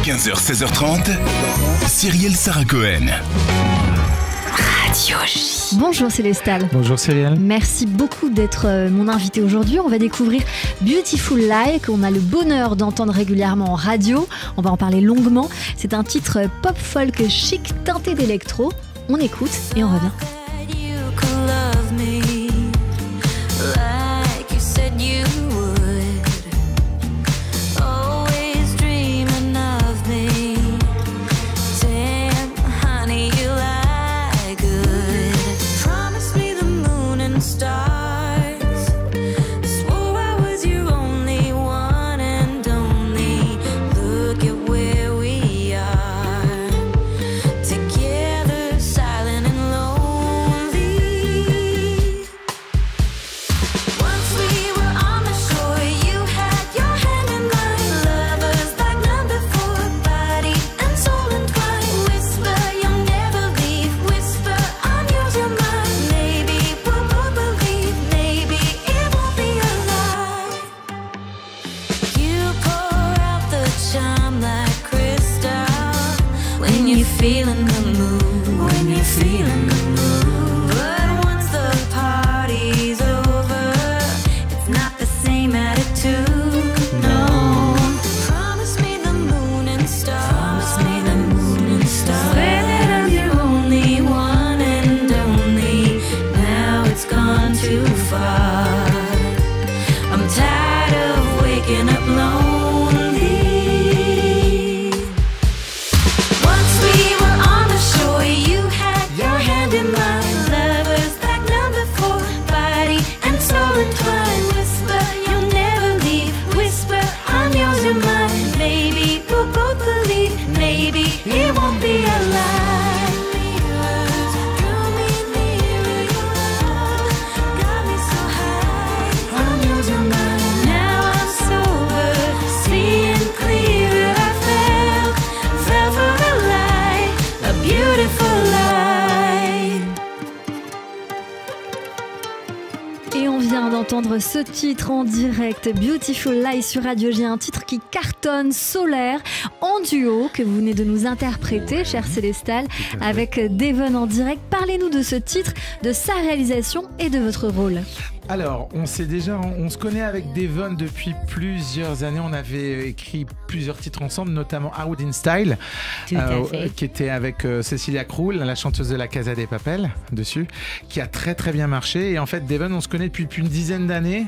15h, 16h30, Cyrielle Sarah Cohen. Radio J. Bonjour Célestal. Bonjour Cyrielle. Merci beaucoup d'être mon invité aujourd'hui. On va découvrir Beautiful Lie qu'on a le bonheur d'entendre régulièrement en radio. On va en parler longuement. C'est un titre pop folk chic teinté d'électro. On écoute et on revient. Feeling the mood, when you're feeling the mood. But once the party's over, it's not the same attitude, no. Promise me the moon and stars. Promise me the moon and stars. Swear that I'm your only one and only. Now it's gone too far. I'm tired of waking up lonely. Entendre ce titre en direct, Beautiful Lie sur Radio J, un titre qui cartonne, solaire, en duo, que vous venez de nous interpréter, cher Célestal, avec Devon en direct. Parlez-nous de ce titre, de sa réalisation et de votre rôle. Alors, on se connaît avec Devon depuis plusieurs années. On avait écrit plusieurs titres ensemble, notamment Out in Style, qui était avec Cecilia Krull, la chanteuse de la Casa de Papel, dessus, qui a très très bien marché. Et en fait, Devon, on se connaît depuis une dizaine d'années,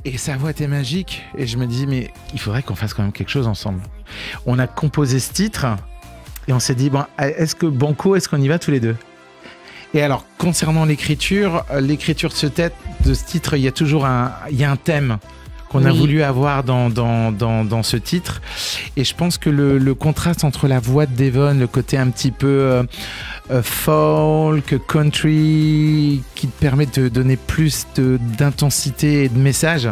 et sa voix était magique. Et je me dis, mais il faudrait qu'on fasse quand même quelque chose ensemble. On a composé ce titre, et on s'est dit, bon, est-ce qu'on y va tous les deux ? Et alors, concernant l'écriture de ce titre, il y a toujours un thème qu'on a voulu avoir dans ce titre. Et je pense que le contraste entre la voix de Devon, le côté un petit peu folk, country, qui te permet de donner plus d'intensité et de message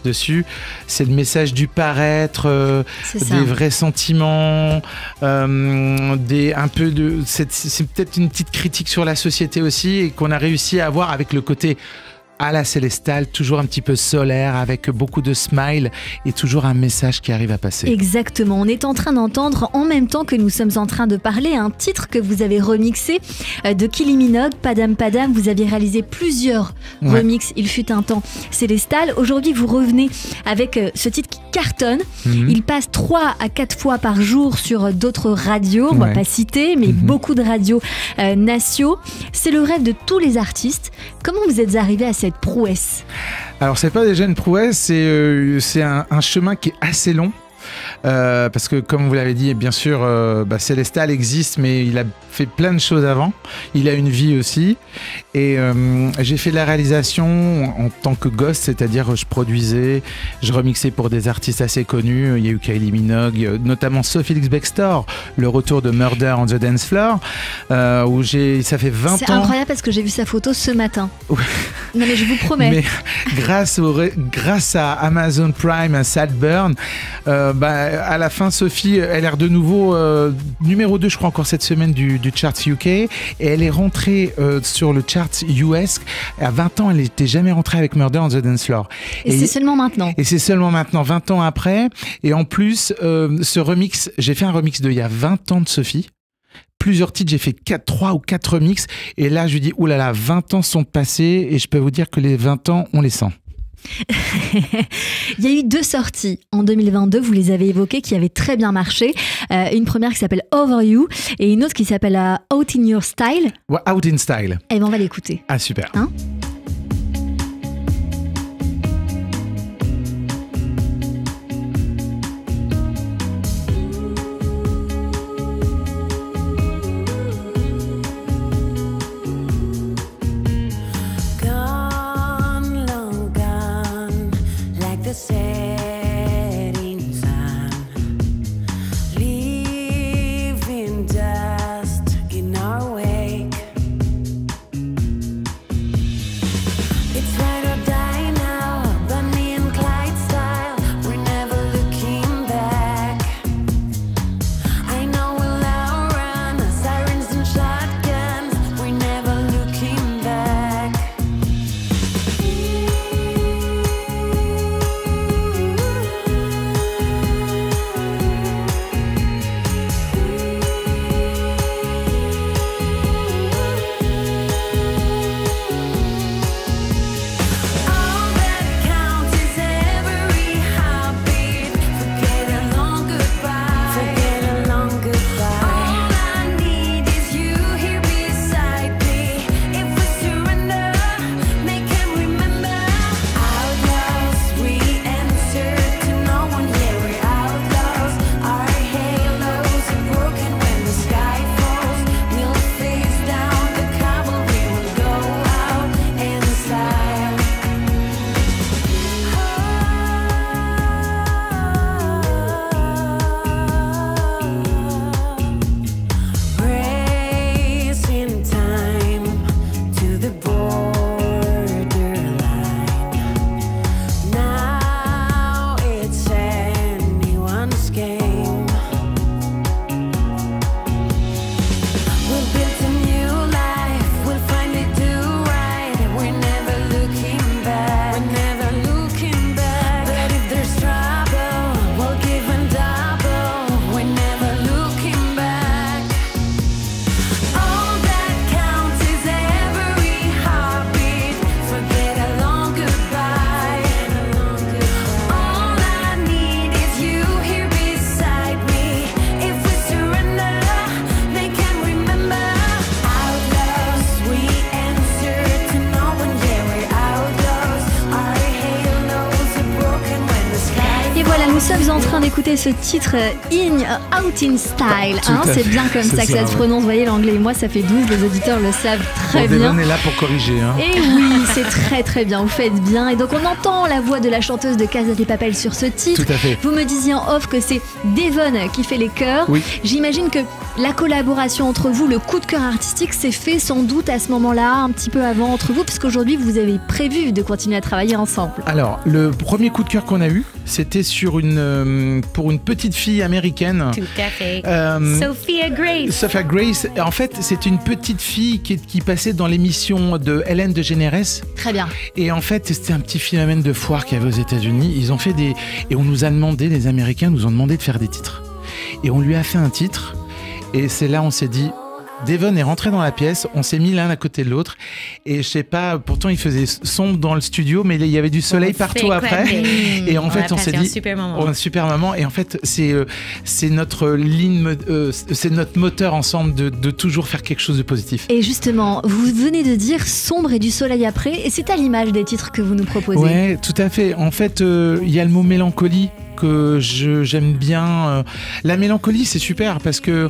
dessus. C'est le message du paraître, des vrais sentiments, c'est peut-être une petite critique sur la société aussi, et qu'on a réussi à avoir avec le côté à la Célestal, toujours un petit peu solaire, avec beaucoup de smile et toujours un message qui arrive à passer. Exactement, on est en train d'entendre, en même temps que nous sommes en train de parler, un titre que vous avez remixé de Kylie Minogue, Padam Padam. Vous aviez réalisé plusieurs remixes, il fut un temps, Célestal. Aujourd'hui, vous revenez avec ce titre qui cartonne. Il passe 3 à 4 fois par jour sur d'autres radios, on ne va pas citer, mais beaucoup de radios nationaux. C'est le rêve de tous les artistes. Comment vous êtes arrivé à cette prouesse? Alors, c'est pas déjà une prouesse, c'est un chemin qui est assez long. Parce que comme vous l'avez dit, bien sûr, Célestal existe, mais il a fait plein de choses avant. Il a une vie aussi. Et j'ai fait de la réalisation en tant que gosse, c'est-à-dire je produisais, je remixais pour des artistes assez connus. Il y a eu Kylie Minogue, notamment Sophie Bextor, le retour de Murder on the Dance Floor, où ça fait 20 ans. C'est incroyable parce que j'ai vu sa photo ce matin. Non mais je vous promets. Mais grâce à Amazon Prime, à Saltburn, À la fin, Sophie, elle est de nouveau numéro 2, je crois, encore cette semaine du charts UK. Et elle est rentrée sur le charts US. À 20 ans, elle n'était jamais rentrée avec Murder on the Dance Floor. Et c'est seulement maintenant. Et c'est seulement maintenant, 20 ans après. Et en plus, ce remix, j'ai fait un remix il y a 20 ans de Sophie. Plusieurs titres, j'ai fait 3 ou 4 remix. Et là, je lui dis, oulala, 20 ans sont passés. Et je peux vous dire que les 20 ans, on les sent. Il y a eu 2 sorties en 2022, vous les avez évoquées, qui avaient très bien marché. Une première qui s'appelle Over You et une autre qui s'appelle Out in Your Style. Ouais, Out in Style. Et ben on va l'écouter. Ah, super. Hein? Nous sommes en train d'écouter ce titre Out in Style. Hein, c'est bien comme ça que ça se prononce. Vous voyez, l'anglais et moi, ça fait 12. Les auditeurs le savent très bien. On est là pour corriger. Hein. Et oui, c'est très très bien. Vous faites bien. Et donc, on entend la voix de la chanteuse de Casa de Papel sur ce titre. Tout à fait. Vous me disiez en off que c'est Devon qui fait les chœurs. Oui. J'imagine que la collaboration entre vous, le coup de cœur artistique, s'est fait sans doute à ce moment-là, un petit peu avant entre vous, parce qu'aujourd'hui, vous avez prévu de continuer à travailler ensemble. Alors, le premier coup de cœur qu'on a eu, c'était pour une petite fille américaine. Tout à fait. Sophia Grace. Sophia Grace. En fait, c'est une petite fille qui passait dans l'émission de Hélène DeGeneres. Très bien. Et en fait, c'était un petit phénomène de foire qu'il y avait aux États-Unis. Ils ont fait et on nous a demandé, les Américains nous ont demandé de faire des titres. Et on lui a fait un titre. Et c'est là on s'est dit, Devon est rentré dans la pièce, on s'est mis l'un à côté de l'autre et je sais pas, pourtant il faisait sombre dans le studio mais il y avait du soleil partout après et en fait on s'est dit un super moment et en fait c'est notre ligne, c'est notre moteur ensemble de toujours faire quelque chose de positif. Et justement, vous venez de dire sombre et du soleil après et c'est à l'image des titres que vous nous proposez. Ouais, tout à fait. En fait, il y a le mot mélancolie que j'aime bien. La mélancolie, c'est super parce que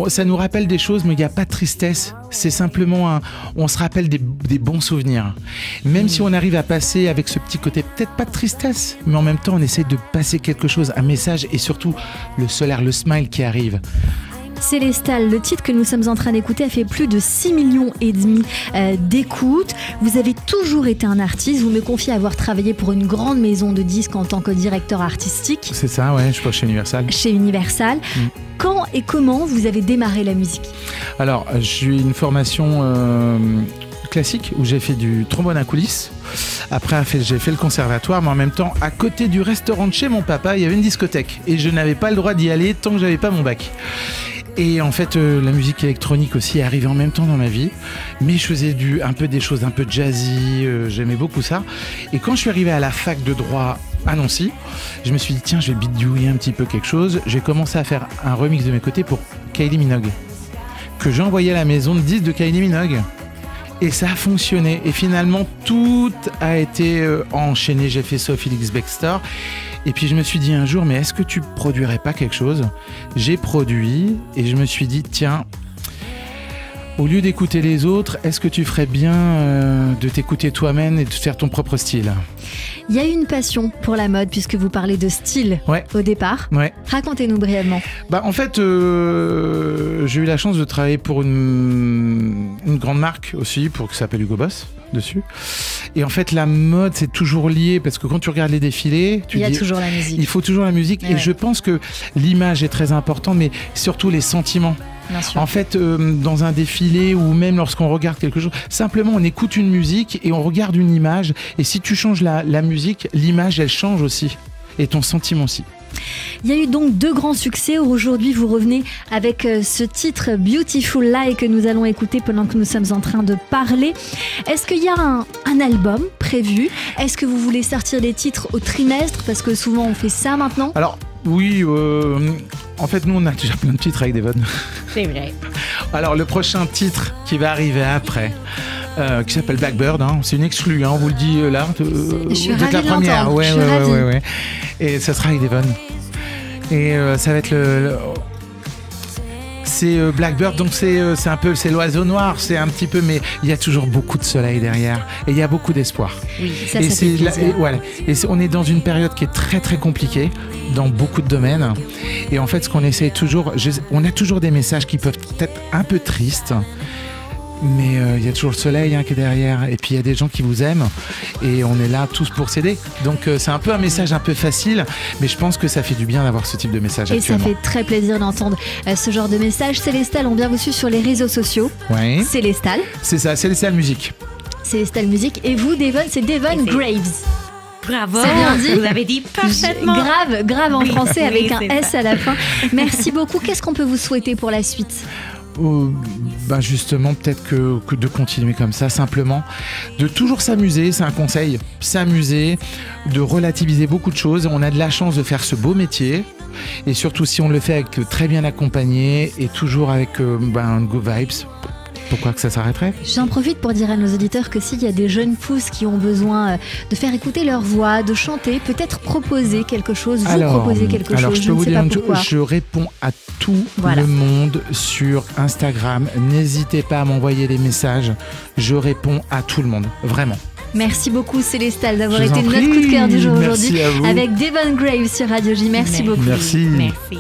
ça nous rappelle des choses, mais il n'y a pas de tristesse. C'est simplement on se rappelle des bons souvenirs. Même si on arrive à passer avec ce petit côté, peut-être pas de tristesse, mais en même temps, on essaie de passer quelque chose, un message et surtout le solaire, le smile qui arrive. Célestal, le titre que nous sommes en train d'écouter a fait plus de 6,5 millions d'écoutes. Vous avez toujours été un artiste. Vous me confiez avoir travaillé pour une grande maison de disques en tant que directeur artistique. C'est ça, ouais, je suis chez Universal. Chez Universal. Quand et comment vous avez démarré la musique? Alors, j'ai eu une formation classique où j'ai fait du trombone à coulisses. Après, j'ai fait le conservatoire, mais en même temps, à côté du restaurant de chez mon papa, il y avait une discothèque. Et je n'avais pas le droit d'y aller tant que j'avais pas mon bac. Et en fait, la musique électronique aussi est arrivée en même temps dans ma vie. Mais je faisais un peu des choses un peu jazzy, j'aimais beaucoup ça. Et quand je suis arrivé à la fac de droit à Nancy, je me suis dit, tiens, je vais bidouiller un petit peu quelque chose. J'ai commencé à faire un remix de mes côtés pour Kylie Minogue, que j'ai envoyé à la maison de disques de Kylie Minogue. Et ça a fonctionné. Et finalement, tout a été enchaîné. J'ai fait Sophie Ellis-Bextor. Et puis je me suis dit un jour, mais est-ce que tu produirais pas quelque chose? J'ai produit et je me suis dit, tiens, au lieu d'écouter les autres, est-ce que tu ferais bien de t'écouter toi-même et de faire ton propre style? Il y a une passion pour la mode puisque vous parlez de style au départ. Ouais. Racontez-nous brièvement. En fait, j'ai eu la chance de travailler pour une grande marque aussi, qui s'appelle Hugo Boss dessus. Et en fait, la mode, c'est toujours lié parce que quand tu regardes les défilés, il y a toujours la musique. Il faut toujours la musique. Et je pense que l'image est très importante, mais surtout les sentiments. En fait, dans un défilé ou même lorsqu'on regarde quelque chose, simplement on écoute une musique et on regarde une image. Et si tu changes la musique, l'image, elle change aussi. Et ton sentiment aussi. Il y a eu donc 2 grands succès. Aujourd'hui, vous revenez avec ce titre Beautiful Lie que nous allons écouter pendant que nous sommes en train de parler. Est-ce qu'il y a un album prévu? Est-ce que vous voulez sortir des titres au trimestre? Parce que souvent on fait ça maintenant. Alors, oui, en fait, nous, on a déjà plein de titres avec Devon. C'est vrai. Alors, le prochain titre qui va arriver après, qui s'appelle Blackbird, c'est une exclue, on vous le dit là. Je suis ravie de la première. l'entendre. Ouais. Et ça sera avec Devon. Et ça va être c'est Blackbird, donc c'est un peu, c'est l'oiseau noir, c'est un petit peu, mais il y a toujours beaucoup de soleil derrière et il y a beaucoup d'espoir. Oui, ça fait plaisir. On est dans une période qui est très très compliquée dans beaucoup de domaines. Et en fait, ce qu'on essaie toujours, on a toujours des messages qui peuvent être un peu tristes. Mais il y a toujours le soleil qui est derrière. Et puis il y a des gens qui vous aiment. Et on est là tous pour s'aider. Donc c'est un peu un message un peu facile. Mais je pense que ça fait du bien d'avoir ce type de message actuellement. Et ça fait très plaisir d'entendre ce genre de message. Célestal, on bien reçu sur les réseaux sociaux. Oui. Célestal. C'est ça, Célestal Musique. Célestal Musique. Et vous, Devon, c'est Devon Graves. Bravo, c'est bien dit. Vous avez dit parfaitement. Grave en français avec un S à la fin. Merci beaucoup. Qu'est-ce qu'on peut vous souhaiter pour la suite? Justement, peut-être que de continuer comme ça, simplement de toujours s'amuser, c'est un conseil, s'amuser, de relativiser beaucoup de choses. On a de la chance de faire ce beau métier et surtout si on le fait avec très bien accompagné et toujours avec good vibes. Pourquoi que ça s'arrêterait? J'en profite pour dire à nos auditeurs que s'il y a des jeunes pousses qui ont besoin de faire écouter leur voix, de chanter, peut-être proposer quelque chose, proposer quelque chose, je peux vous dire une chose, je réponds à tout le monde sur Instagram. N'hésitez pas à m'envoyer des messages. Je réponds à tout le monde, vraiment. Merci beaucoup Célestal d'avoir été notre coup de cœur du jour aujourd'hui avec Devon Graves sur Radio J. Merci beaucoup. Merci. Merci.